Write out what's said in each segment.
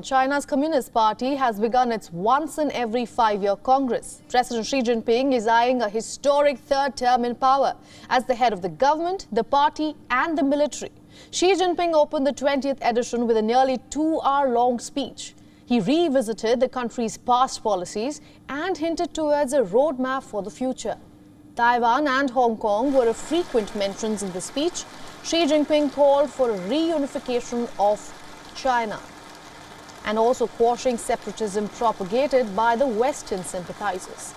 China's Communist Party has begun its once in every 5-year Congress. President Xi Jinping is eyeing a historic third term in power as the head of the government, the party and the military. Xi Jinping opened the 20th edition with a nearly 2-hour-long speech. He revisited the country's past policies and hinted towards a roadmap for the future. Taiwan and Hong Kong were frequent mentions in the speech. Xi Jinping called for a reunification of China and also quashing separatism propagated by the Western sympathizers.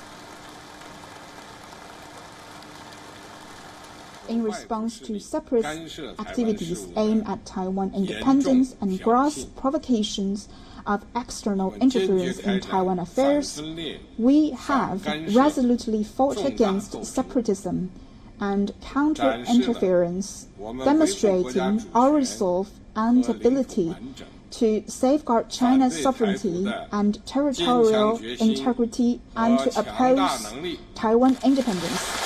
In response to separatist activities aimed at Taiwan independence and gross provocations of external interference in Taiwan affairs, we have resolutely fought against separatism and counter-interference, demonstrating our resolve and ability to safeguard China's sovereignty and territorial integrity and to oppose Taiwan independence.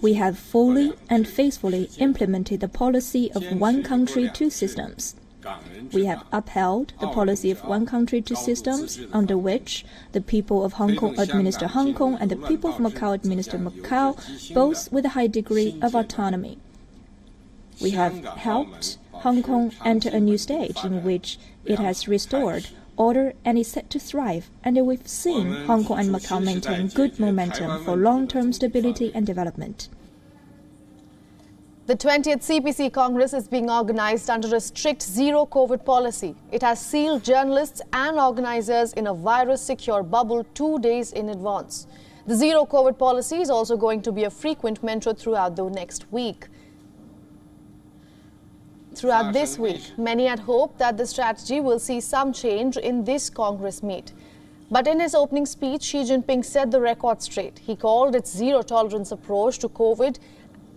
We have fully and faithfully implemented the policy of one country, two systems. We have upheld the policy of one country, two systems, under which the people of Hong Kong administer Hong Kong and the people of Macau administer Macau, both with a high degree of autonomy. We have helped Hong Kong enter a new stage in which it has restored order and is set to thrive, and we've seen Hong Kong and Macau maintain good momentum for long-term stability and development. The 20th CPC Congress is being organized under a strict zero-COVID policy. It has sealed journalists and organizers in a virus-secure bubble 2 days in advance. The zero-COVID policy is also going to be a frequent mention throughout the next week. Throughout this week, many had hoped that the strategy will see some change in this Congress meet. But in his opening speech, Xi Jinping set the record straight. He called its zero-tolerance approach to COVID,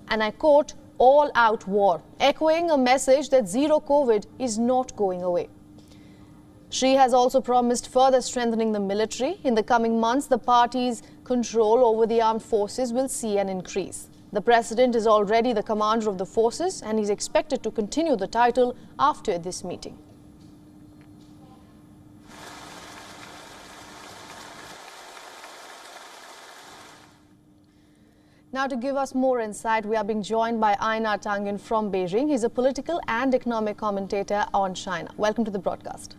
and I quote, all-out war, echoing a message that zero COVID is not going away. Xi has also promised further strengthening the military. In the coming months, the party's control over the armed forces will see an increase. The president is already the commander of the forces and is expected to continue the title after this meeting. Now, to give us more insight, we are being joined by Einar Tangen from Beijing. He's a political and economic commentator on China. Welcome to the broadcast.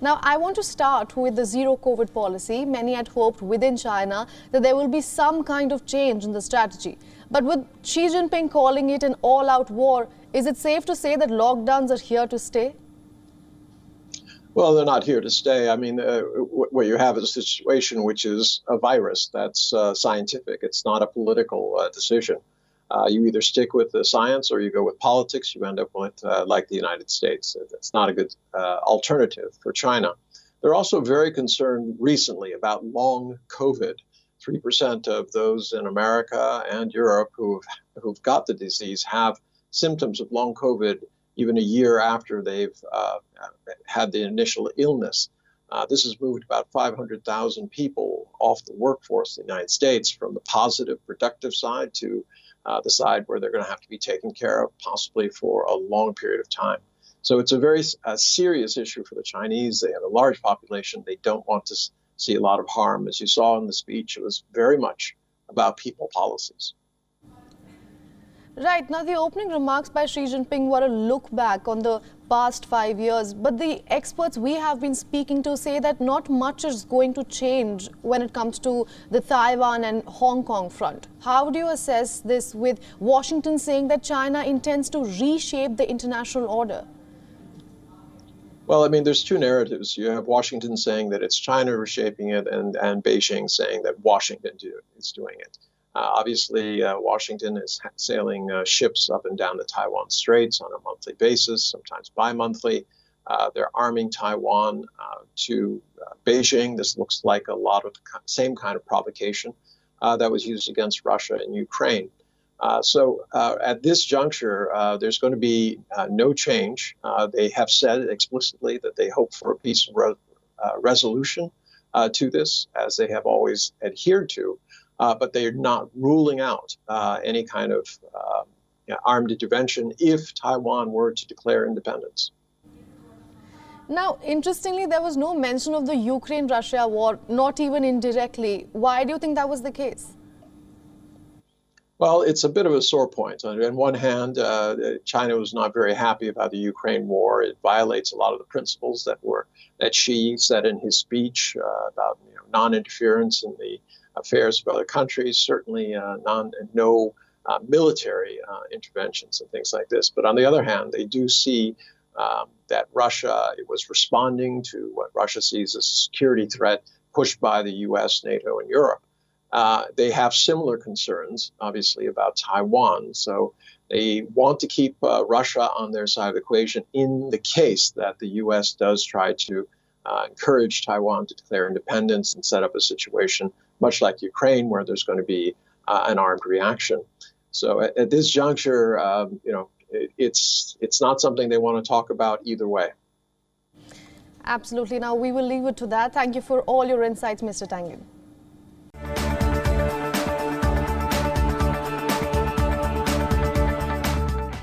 Now, I want to start with the zero-COVID policy. Many had hoped within China that there will be some kind of change in the strategy. But with Xi Jinping calling it an all-out war, is it safe to say that lockdowns are here to stay? Well, they're not here to stay. I mean, what you have is a situation which is a virus that's scientific. It's not a political decision. You either stick with the science or you go with politics. You end up with, like the United States. It's not a good alternative for China. They're also very concerned recently about long COVID. 3% of those in America and Europe who've got the disease have symptoms of long COVID even a year after they've had the initial illness. This has moved about 500,000 people off the workforce in the United States from the positive, productive side to the side where they're going to have to be taken care of, possibly for a long period of time. So it's a very serious issue for the Chinese. They have a large population. They don't want to see a lot of harm. As you saw in the speech, it was very much about people policies. Right. Now, the opening remarks by Xi Jinping were a look back on the past 5 years. But the experts we have been speaking to say that not much is going to change when it comes to the Taiwan and Hong Kong front. How do you assess this with Washington saying that China intends to reshape the international order? Well, I mean, there's two narratives. You have Washington saying that it's China reshaping it and Beijing saying that Washington is doing it. Obviously, Washington is sailing ships up and down the Taiwan Straits on a monthly basis, sometimes bi-monthly. They're arming Taiwan to Beijing. This looks like a lot of the same kind of provocation that was used against Russia and Ukraine. So at this juncture, there's going to be no change. They have said explicitly that they hope for a peaceful resolution to this, as they have always adhered to. but they are not ruling out any kind of armed intervention if Taiwan were to declare independence. Now, interestingly, there was no mention of the Ukraine-Russia war, not even indirectly. Why do you think that was the case? Well, it's a bit of a sore point. On one hand, China was not very happy about the Ukraine war. It violates a lot of the principles that Xi said in his speech about non-interference in the affairs of other countries, certainly no military interventions and things like this. But on the other hand, they do see that Russia was responding to what Russia sees as a security threat pushed by the U.S., NATO, and Europe. They have similar concerns, obviously, about Taiwan. So they want to keep Russia on their side of the equation in the case that the U.S. does try to encourage Taiwan to declare independence and set up a situation much like Ukraine, where there's going to be an armed reaction. So at this juncture, it's not something they want to talk about either way. Absolutely. Now we will leave it to that. Thank you for all your insights, Mr. Tangyun.